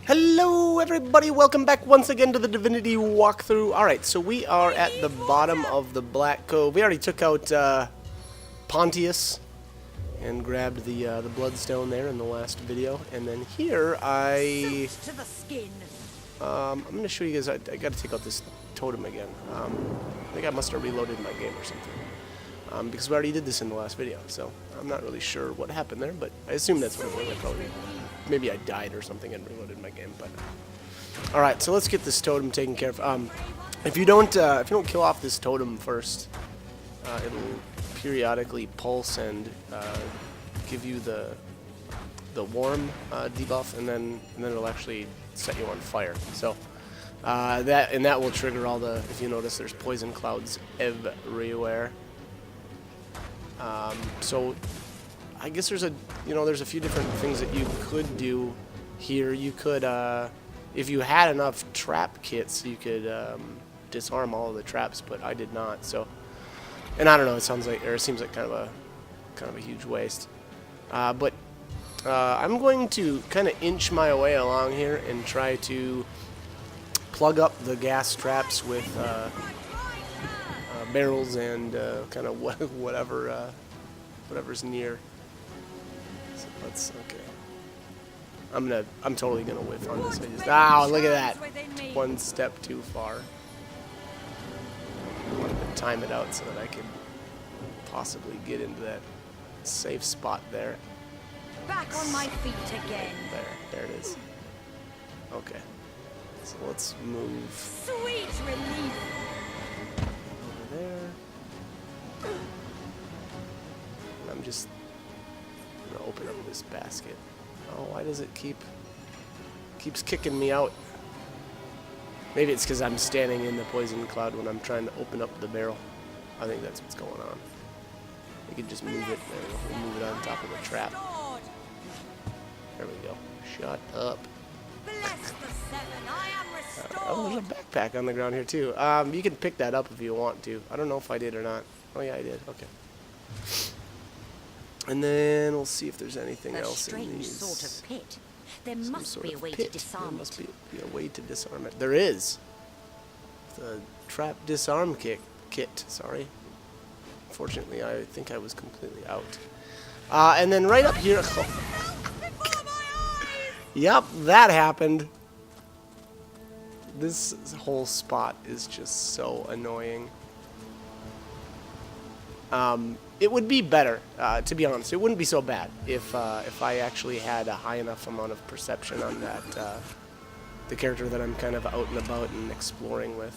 Hello everybody, welcome back once again to the Divinity walkthrough. Alright, so we are at the bottom of the Black Cove. We already took out Pontius and grabbed the bloodstone there in the last video. And then here I'm going to show you guys, I got to take out this totem again. I think I must have reloaded my game or something. Because we already did this in the last video, so I'm not really sure what happened there, but I assume that's what it was. Maybe I died or something and reloaded my game, but all right. So let's get this totem taken care of. If you don't kill off this totem first, it'll periodically pulse and give you the warm debuff, and then it'll actually set you on fire. So that will trigger all the. If you notice, there's poison clouds everywhere. So I guess there's a few different things that you could do here. You could, if you had enough trap kits, you could disarm all of the traps, but I did not. So, and I don't know. It seems like kind of a huge waste. But I'm going to kind of inch my way along here and try to plug up the gas traps with barrels and kind of whatever's near. So let's okay. I'm totally gonna whiff on this. Look at that! One step too far. I wanted to time it out so that I could possibly get into that safe spot there. Back on my feet again. There it is. Okay. So let's move. Sweet relief. Over there. And I'm just gonna open up this basket. Oh, why does it keeps kicking me out? Maybe it's because I'm standing in the poison cloud when I'm trying to open up the barrel. I think that's what's going on. We could just move it. We'll move it on top of the trap. There we go. Shut up. Oh, there's a backpack on the ground here too. You can pick that up if you want to. I don't know if I did or not. Oh yeah, I did. Okay. And then we'll see if there's anything else in these. Sort of pit. There must be a way to disarm it. There must be a way to disarm it. There is. The trap disarm kit. Sorry. Unfortunately, I think I was completely out. And then right up here. Yep, that happened. This whole spot is just so annoying. It would be better, to be honest. It wouldn't be so bad if I actually had a high enough amount of perception on that, the character that I'm kind of out and about and exploring with.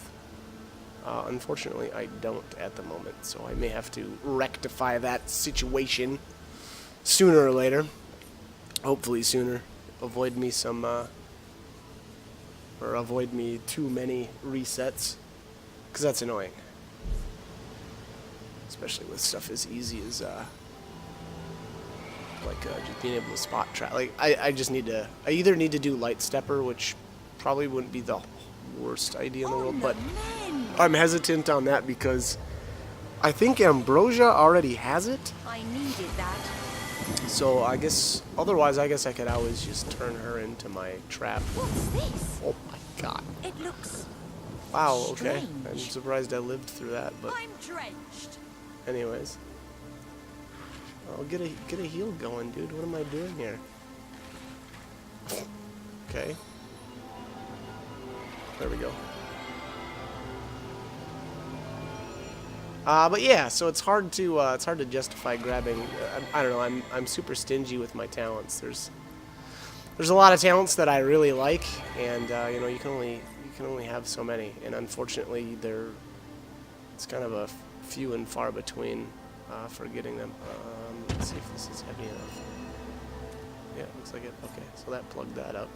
Unfortunately, I don't at the moment, so I may have to rectify that situation sooner or later. Hopefully sooner. Avoid me avoid me too many resets, because that's annoying. Especially with stuff as easy as just being able to spot trap. Like I either need to do light stepper, which probably wouldn't be the worst idea in the world, but I'm hesitant on that because I think Ambrosia already has it. I needed that. So I guess otherwise I could always just turn her into my trap. What's this? Oh my god. It looks wow, okay. strange. I'm surprised I lived through that, but I'm drenched. anyways. I'll get a heal going, dude. What am I doing here? Okay. There we go. But yeah, so it's hard to justify grabbing. I don't know. I'm super stingy with my talents. There's a lot of talents that I really like, and you can only have so many, and unfortunately it's kind of a few and far between for getting them. Let's see if this is heavy enough. Yeah, it looks like it. Okay, so that plugged that up.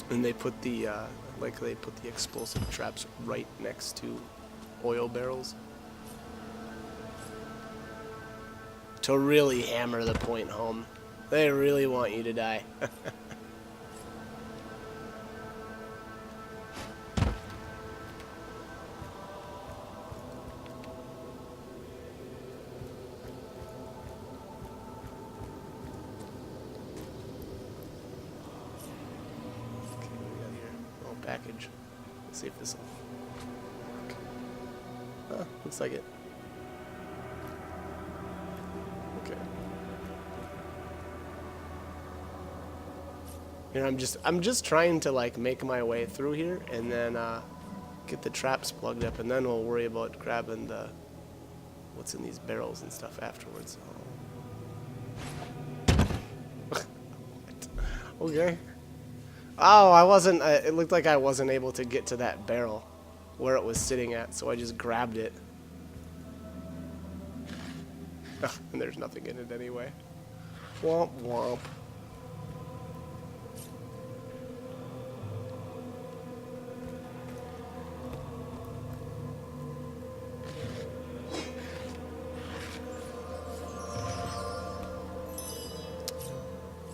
And they put the explosive traps right next to oil barrels to really hammer the point home. They really want you to die. See if this will work. Looks like it. Okay. You know, I'm just trying to like make my way through here and then get the traps plugged up, and then we'll worry about grabbing the what's in these barrels and stuff afterwards. What? Okay. Oh, I wasn't. It looked like I wasn't able to get to that barrel where it was sitting at, so I just grabbed it. And there's nothing in it anyway. Womp womp.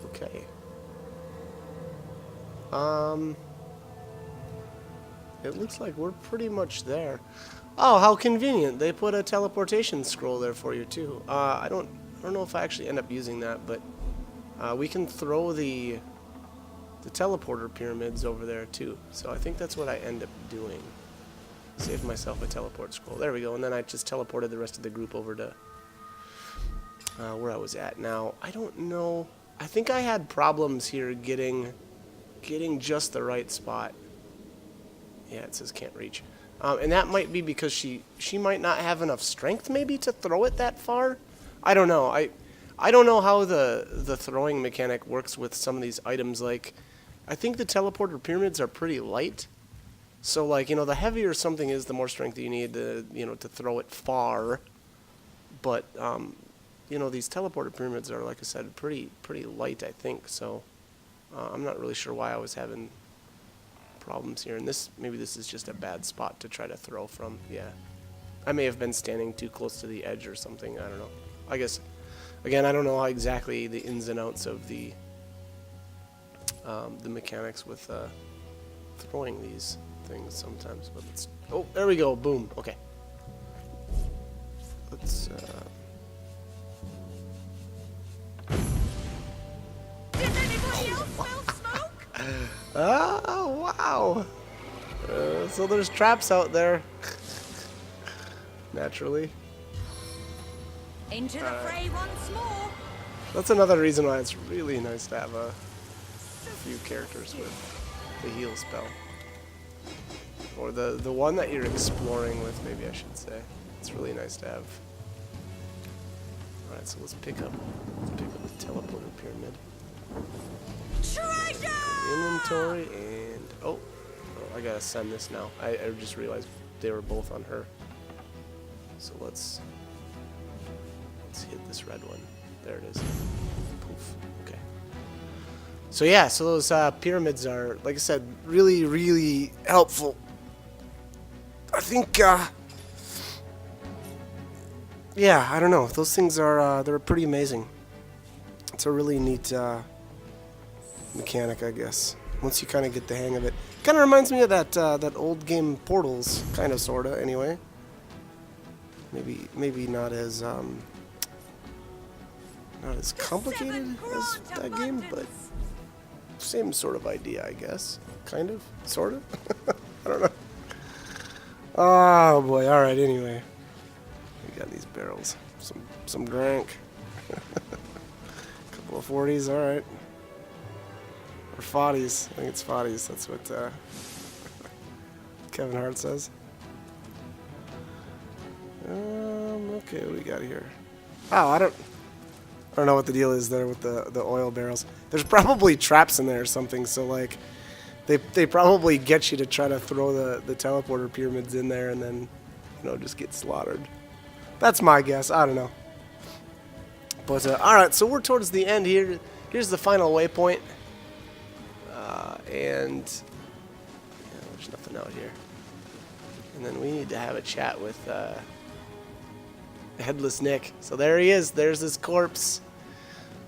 Okay. It looks like we're pretty much there. Oh, how convenient. They put a teleportation scroll there for you too. I don't know if I actually end up using that, but we can throw the teleporter pyramids over there too. So I think that's what I end up doing. Save myself a teleport scroll. There we go. And then I just teleported the rest of the group over to where I was at. Now, I don't know. I think I had problems here getting just the right spot. Yeah, it says can't reach. And that might be because she might not have enough strength maybe to throw it that far. I don't know. I don't know how the throwing mechanic works with some of these items. Like, I think the teleporter pyramids are pretty light. So like, you know, the heavier something is, the more strength you need to, you know, to throw it far. But you know, these teleporter pyramids are, like I said, pretty light, I think. So I'm not really sure why I was having problems here. And maybe this is just a bad spot to try to throw from. Yeah, I may have been standing too close to the edge or something. I don't know. I guess, again, I don't know how exactly the ins and outs of the mechanics with throwing these things sometimes. But let's. Oh, there we go. Boom. Okay. Let's. Did anybody else smell smoke? Oh, wow. So there's traps out there. Naturally. Into the fray once more. That's another reason why it's really nice to have a few characters with the heal spell. Or the one that you're exploring with, maybe I should say. It's really nice to have. Alright, so let's pick up the teleporter pyramid. Treasure! Inventory and oh, I gotta send this now. I just realized they were both on her. So let's hit this red one. There it is. Poof. Okay. So yeah, so those pyramids are, like I said, really helpful. I think yeah, I don't know. Those things are they're pretty amazing. It's a really neat mechanic, I guess. Once you kind of get the hang of it, kind of reminds me of that old game Portals, kind of, sorta. Anyway, maybe not as complicated as that game, but same sort of idea, I guess. Kind of, sort of. I don't know. Oh boy! All right. Anyway, we got these barrels. Some drank. Couple of 40s. All right. Or 40s. I think it's 40s. That's what Kevin Hart says. Okay, what do we got here? Oh, I don't know what the deal is there with the oil barrels. There's probably traps in there or something. So like, they probably get you to try to throw the teleporter pyramids in there and then, you know, just get slaughtered. That's my guess. I don't know. But all right, so we're towards the end here. Here's the final waypoint. And yeah, there's nothing out here. And then we need to have a chat with Headless Nick. So there he is. There's his corpse.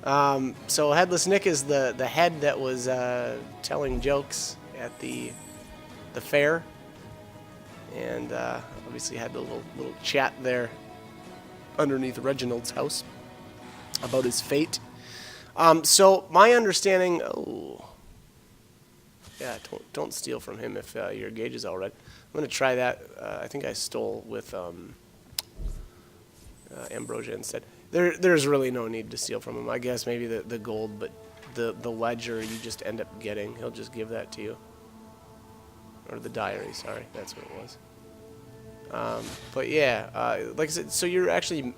So Headless Nick is the head that was telling jokes at the fair, and obviously had a little chat there underneath Reginald's house about his fate. So my understanding. Oh. Yeah, don't steal from him if your gauge is all red. I'm going to try that. I think I stole with Ambrosia instead. There's really no need to steal from him. I guess maybe the gold, but the ledger you just end up getting. He'll just give that to you. Or the diary, sorry. That's what it was. But yeah, like I said, so you're actually,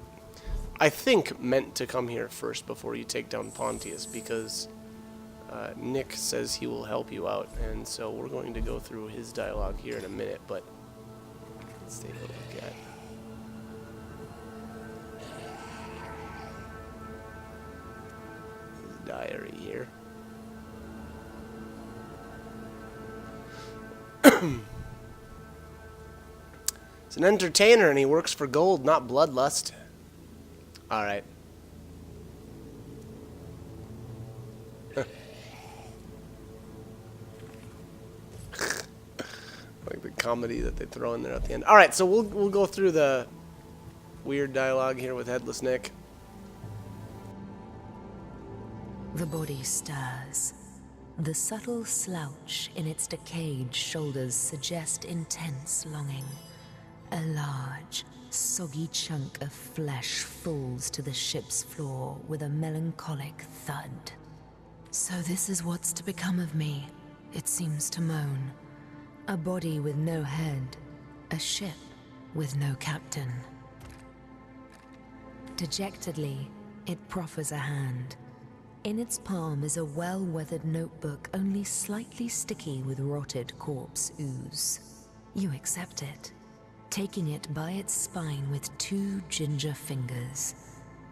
I think, meant to come here first before you take down Pontius, because Nick says he will help you out, and so we're going to go through his dialogue here in a minute, but let's take a look at his diary here. He's an entertainer and he works for gold, not bloodlust. Alright. Like the comedy that they throw in there at the end. Alright, so we'll go through the weird dialogue here with Headless Nick. The body stirs. The subtle slouch in its decayed shoulders suggest intense longing. A large, soggy chunk of flesh falls to the ship's floor with a melancholic thud. So this is what's to become of me, it seems to moan. A body with no head, a ship with no captain. Dejectedly, it proffers a hand. In its palm is a well-weathered notebook, only slightly sticky with rotted corpse ooze. You accept it, taking it by its spine with 2 ginger fingers.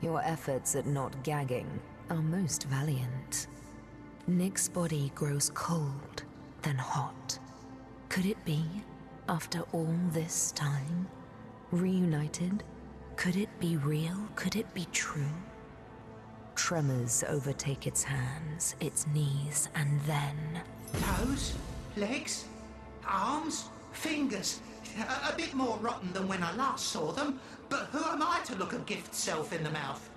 Your efforts at not gagging are most valiant. Nick's body grows cold, then hot. Could it be, after all this time? Reunited? Could it be real? Could it be true? Tremors overtake its hands, its knees, and then... Toes, legs, arms, fingers. A bit more rotten than when I last saw them, but who am I to look a gift self in the mouth?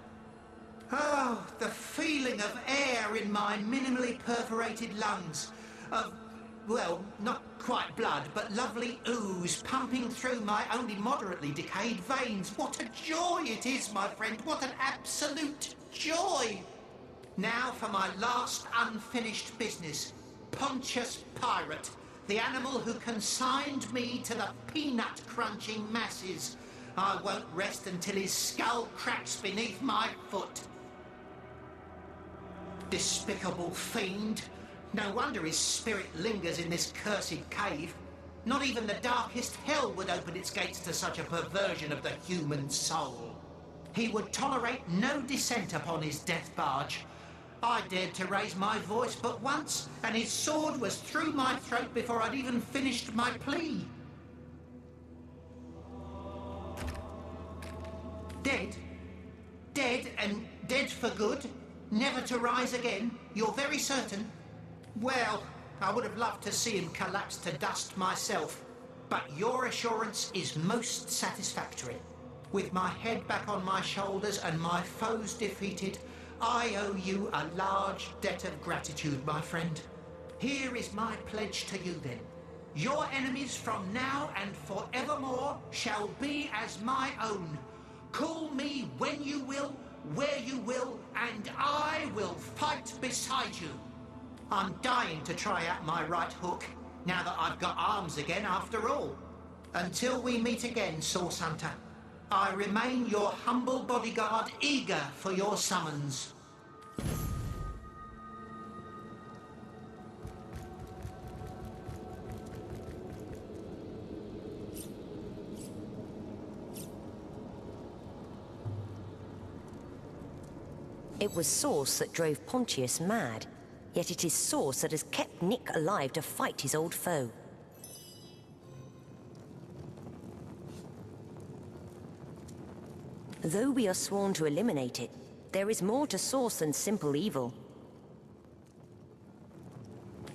Oh, the feeling of air in my minimally perforated lungs. Of, well, not quite blood, but lovely ooze pumping through my only moderately decayed veins. What a joy it is, my friend. What an absolute joy. Now for my last unfinished business. Pontius Pirate, the animal who consigned me to the peanut-crunching masses. I won't rest until his skull cracks beneath my foot. Despicable fiend. No wonder his spirit lingers in this cursed cave. Not even the darkest hell would open its gates to such a perversion of the human soul. He would tolerate no dissent upon his death barge. I dared to raise my voice but once, and his sword was through my throat before I'd even finished my plea. Dead? Dead, and dead for good? Never to rise again? You're very certain? Well, I would have loved to see him collapse to dust myself, but your assurance is most satisfactory. With my head back on my shoulders and my foes defeated, I owe you a large debt of gratitude, my friend. Here is my pledge to you then. Your enemies from now and forevermore shall be as my own. Call me when you will, where you will, and I will fight beside you. I'm dying to try out my right hook, now that I've got arms again after all. Until we meet again, Source Hunter, I remain your humble bodyguard, eager for your summons. It was Source that drove Pontius mad, yet it is Source that has kept Nick alive to fight his old foe. Though we are sworn to eliminate it, there is more to Source than simple evil.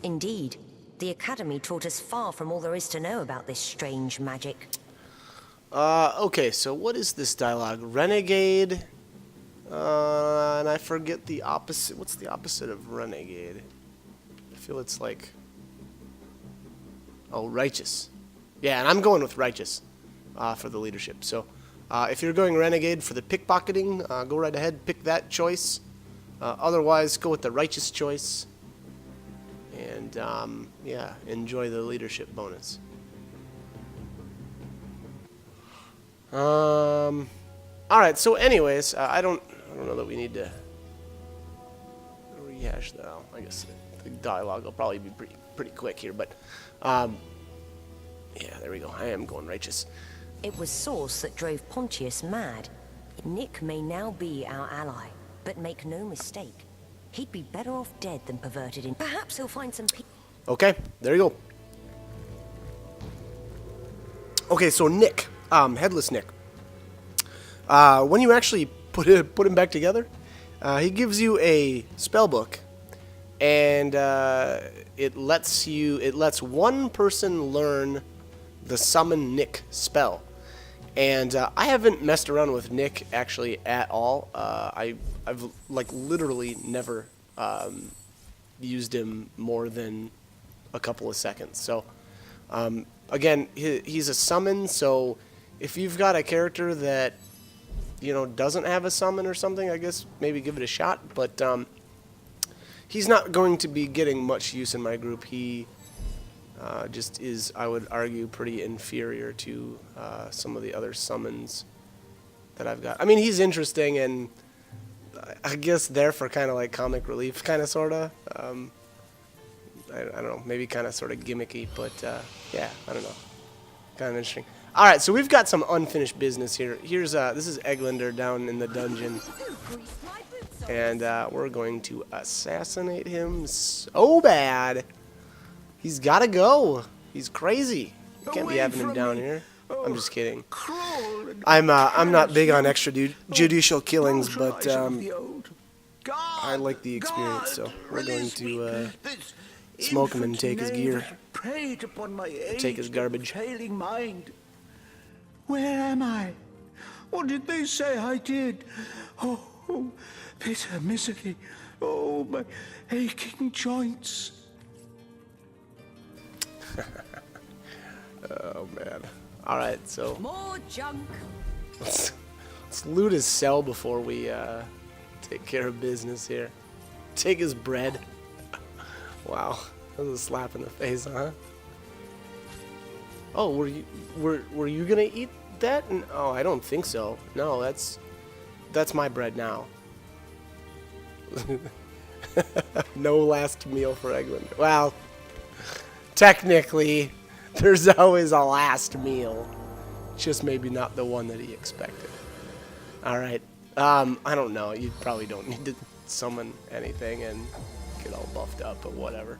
Indeed, the Academy taught us far from all there is to know about this strange magic. Okay, so what is this dialogue? Renegade, and I forget the opposite. What's the opposite of renegade? I feel it's like Oh, righteous. Yeah, and I'm going with righteous for the leadership. So if you're going renegade for the pickpocketing, go right ahead, pick that choice. Otherwise, go with the righteous choice. And yeah, enjoy the leadership bonus. All right. So, anyways, I don't know that we need to rehash that. Oh, I guess the dialogue will probably be pretty quick here, but yeah, there we go. I am going righteous. It was Source that drove Pontius mad. Nick may now be our ally, but make no mistake, he'd be better off dead than perverted in. Perhaps he'll find some peace. Okay, there you go. Okay, so Nick, Headless Nick. When you actually put him back together, he gives you a spell book, and it lets one person learn the Summon Nick spell. And I haven't messed around with Nick actually at all. I've like literally never used him more than a couple of seconds. So again, he's a summon. So if you've got a character that doesn't have a summon or something, I guess maybe give it a shot. But he's not going to be getting much use in my group. He just is, I would argue, pretty inferior to some of the other summons that I've got. I mean, he's interesting and I guess there for kind of like comic relief, kind of, sort of. I don't know, maybe kind of sort of gimmicky, but yeah, I don't know. Kind of interesting. All right, so we've got some unfinished business here. Here's this is Eglander down in the dungeon, and we're going to assassinate him so bad. He's got to go. He's crazy. You can't be having him down here. I'm just kidding. I'm not big on extrajudicial killings, but I like the experience, so we're going to smoke him and take his gear, take his garbage. Where am I? What did they say I did? Oh, bitter misery. Oh, my aching joints. Oh man. All right, so More junk. let's loot his cell before we take care of business here. Take his bread. Wow, that was a slap in the face, huh? Oh, were you gonna eat that? Oh, I don't think so. No, that's my bread now. No last meal for Eglander. Well, technically, there's always a last meal. Just maybe not the one that he expected. Alright. I don't know. You probably don't need to summon anything and get all buffed up, but whatever.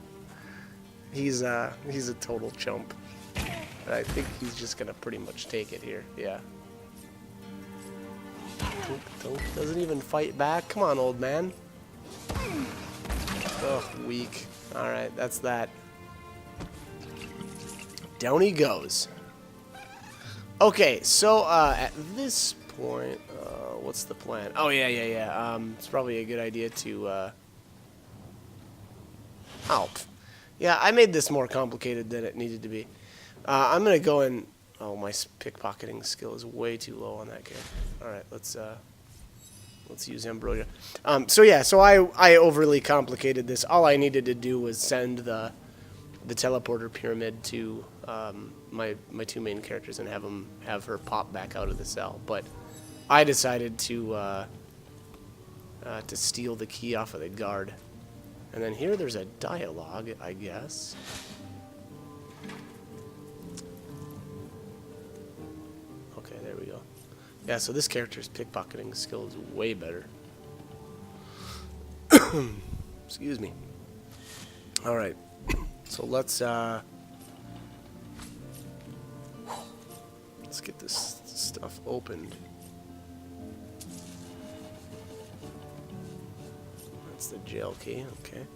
He's a total chump. And I think he's just gonna pretty much take it here. Yeah. Doesn't even fight back. Come on, old man. Ugh, weak. Alright, that's that. Down he goes. Okay, so at this point, what's the plan? Oh, yeah. It's probably a good idea to... Yeah, I made this more complicated than it needed to be. I'm going to go and... Oh, my pickpocketing skill is way too low on that character. Alright, let's use Ambrosia. So yeah, so I overly complicated this. All I needed to do was send the teleporter pyramid to my two main characters and have her pop back out of the cell. But I decided to steal the key off of the guard. And then here there's a dialogue, I guess. Okay, there we go. Yeah, so this character's pickpocketing skill is way better. Excuse me. All right. So let's get this stuff opened. That's the jail key, okay.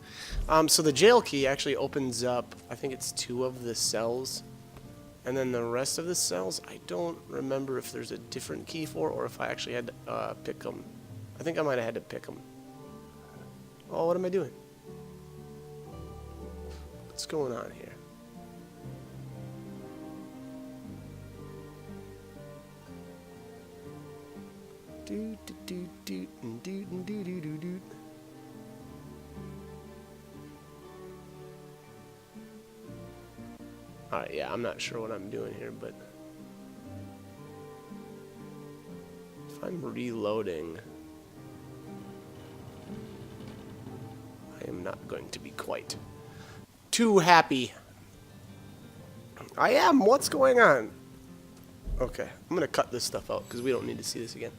So the jail key actually opens up, I think it's 2 of the cells. And then the rest of the cells, I don't remember if there's a different key for or if I actually had to pick them. I think I might have had to pick them. Oh, what am I doing? What's going on here? Alright, yeah, I'm not sure what I'm doing here, but if I'm reloading, I am not going to be quite too happy. I am. What's going on? Okay, I'm going to cut this stuff out because we don't need to see this again.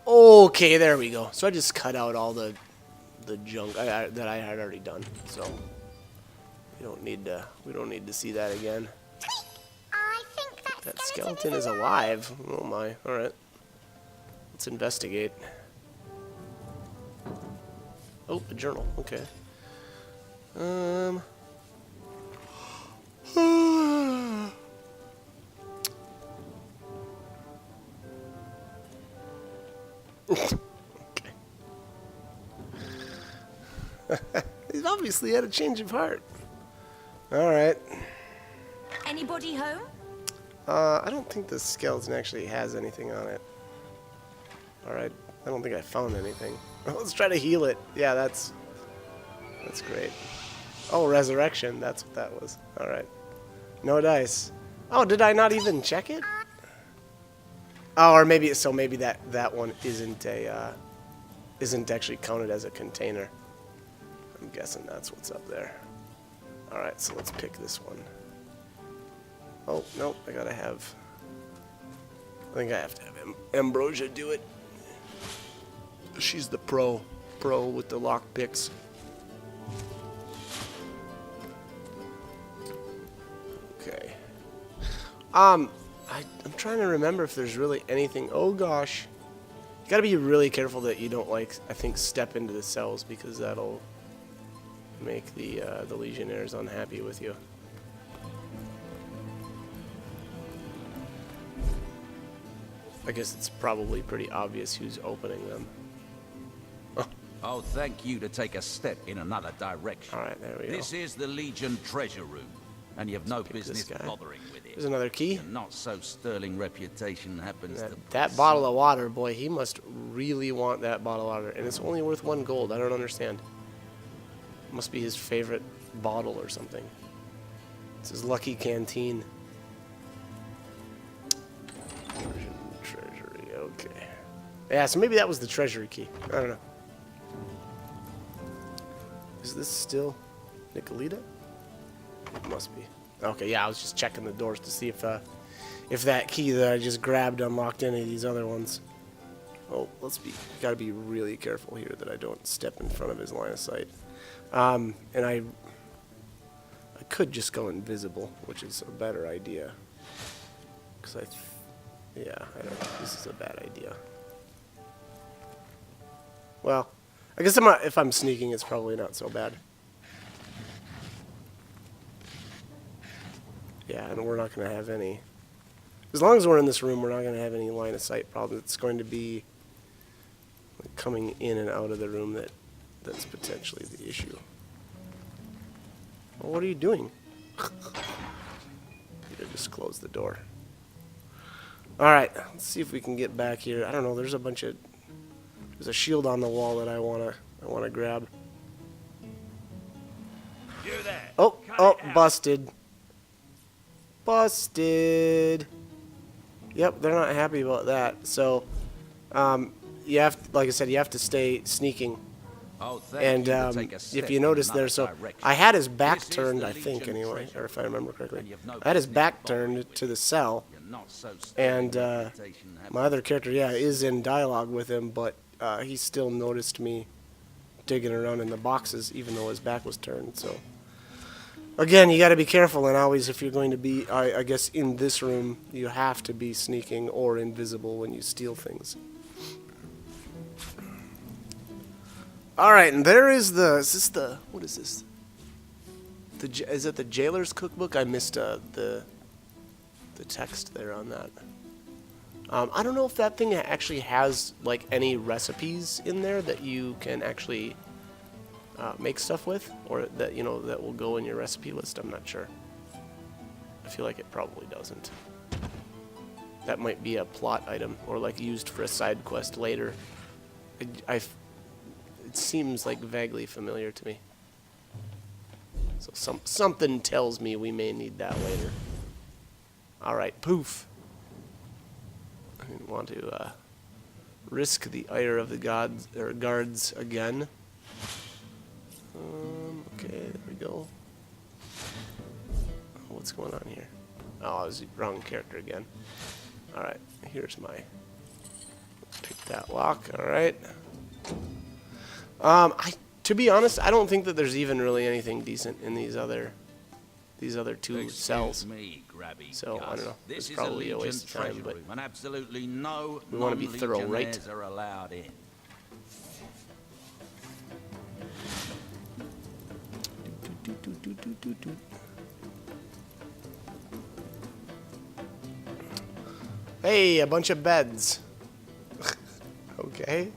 Okay, there we go. So I just cut out all the junk that I had already done. So we don't need to see that again. I think That skeleton is alive. Oh my. All right. Let's investigate. Oh, a journal. Okay. Okay. He's obviously had a change of heart. All right. Anybody home? I don't think the skeleton actually has anything on it. All right. I don't think I found anything. Let's try to heal it. Yeah, that's great. Oh, resurrection. That's what that was. All right. No dice. Oh, did I not even check it? Oh, or maybe maybe that one isn't actually counted as a container. I'm guessing that's what's up there. All right, so let's pick this one. Oh, nope, I think I have to have Ambrosia do it. She's the pro with the lock picks. Okay. I'm trying to remember if there's really anything. Oh gosh. You gotta be really careful that you don't, like, I think, step into the cells, because that'll make the Legionnaires unhappy with you. I guess it's probably pretty obvious who's opening them. Oh, thank you to take a step in another direction. Alright, there we go. This is the Legion treasure room, and you've no pick business this guy. bothering with it. There's another key. Your not so sterling reputation happens to That bottle of water, boy, he must really want that bottle of water. And it's only worth 1 gold. I don't understand. Must be his favorite bottle or something. It's his lucky canteen. Treasury, okay. Yeah, so maybe that was the treasury key. I don't know. Is this still Nicolita? It must be. Okay, yeah, I was just checking the doors to see if that key that I just grabbed unlocked any of these other ones. Oh, gotta be really careful here that I don't step in front of his line of sight. And I could just go invisible, which is a better idea. Because I don't know. This is a bad idea. Well, I guess if I'm sneaking, it's probably not so bad. Yeah, and we're not going to have any... As long as we're in this room, we're not going to have any line of sight problems. It's going to be coming in and out of the room that's potentially the issue. Well, what are you doing? You just close the door. Alright, let's see if we can get back here. I don't know, there's a shield on the wall that I wanna grab. You there. Oh, Cut it out. busted. Busted. Yep, they're not happy about that. So, you have to, like I said, you have to stay sneaking. Oh, thank And you to take a step if you in notice another there, so direction. I had his back This is turned, the I think, Legion anyway, treasure or if I remember correctly. and you've no I had his business back bothering turned with to it. the cell, Your not so sterling and reputation my other character, yeah, is in dialogue with him, but he still noticed me digging around in the boxes, even though his back was turned. So, again, you got to be careful, and always, if you're going to be, I guess, in this room, you have to be sneaking or invisible when you steal things. Alright, and there is what is this? Is it the Jailer's Cookbook? I missed the text there on that. I don't know if that thing actually has, like, any recipes in there that you can actually make stuff with, or that, you know, that will go in your recipe list. I'm not sure. I feel like it probably doesn't. that might be a plot item or like used for a side quest later. It seems like vaguely familiar to me. So something tells me we may need that later. Alright, poof. I didn't want to risk the ire of the guards again. Okay, there we go. What's going on here? Oh, I was the wrong character again. Alright, here's my... Pick that lock, alright. To be honest, I don't think that there's even really anything decent in these other two cells. So I don't know. It's probably a waste of time, but and absolutely no we want to be thorough, right? non-legionnaires are allowed in. Hey, a bunch of beds. Okay.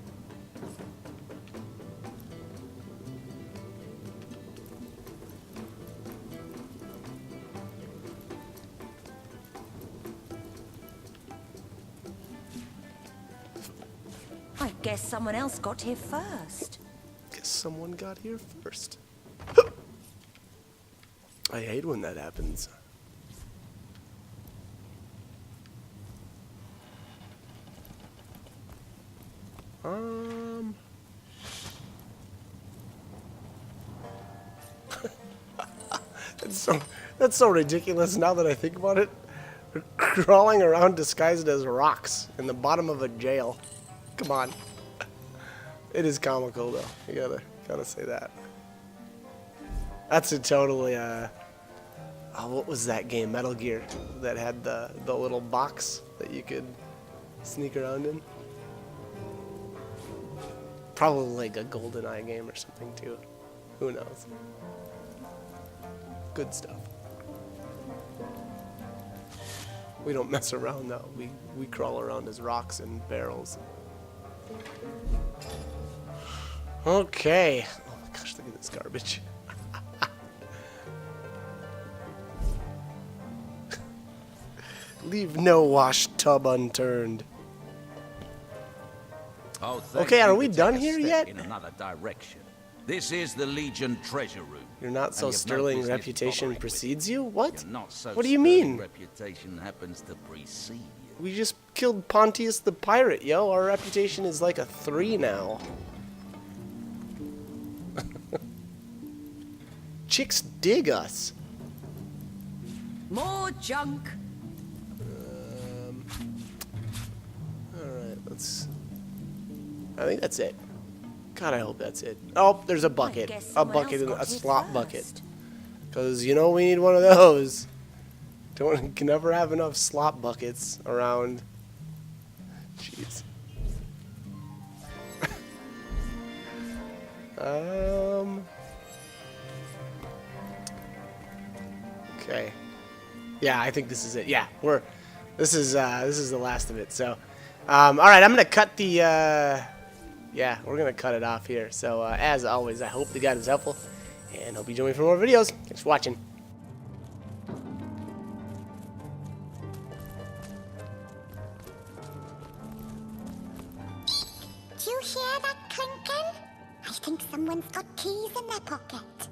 I guess someone else got here first. Guess someone got here first. I hate when that happens. That's so ridiculous now that I think about it. They're crawling around disguised as rocks in the bottom of a jail. Come on. It is comical though. You gotta say that. That's a totally oh, what was that game? Metal Gear that had the little box that you could sneak around in. Probably like a GoldenEye game or something too. Who knows? Good stuff. We don't mess around though. We crawl around as rocks and barrels. Okay. Oh my gosh, look at this garbage. Leave no wash tub unturned. Oh, thank Okay, are you we to done take a here step yet? In another direction. This is the Legion treasure room. Your not so And you've no sterling business reputation bothering with precedes you? What? Your not so What do you sterling mean? reputation happens to precede you. We just killed Pontius the pirate, yo. Our reputation is like a 3 now. Chicks dig us. More junk. Alright, I think that's it. God, I hope that's it. Oh, there's a bucket. guess A someone bucket, else a got here slop bucket. first. Because, you know, we need one of those. Can never have enough slop buckets around. Jeez. Okay. Yeah, I think this is it. Yeah, this is the last of it. So, all right, I'm gonna cut the. Yeah, we're gonna cut it off here. So, as always, I hope the guide was helpful, and hope you join me for more videos. Thanks for watching. Do you hear that clinking? I think someone's got keys in their pocket.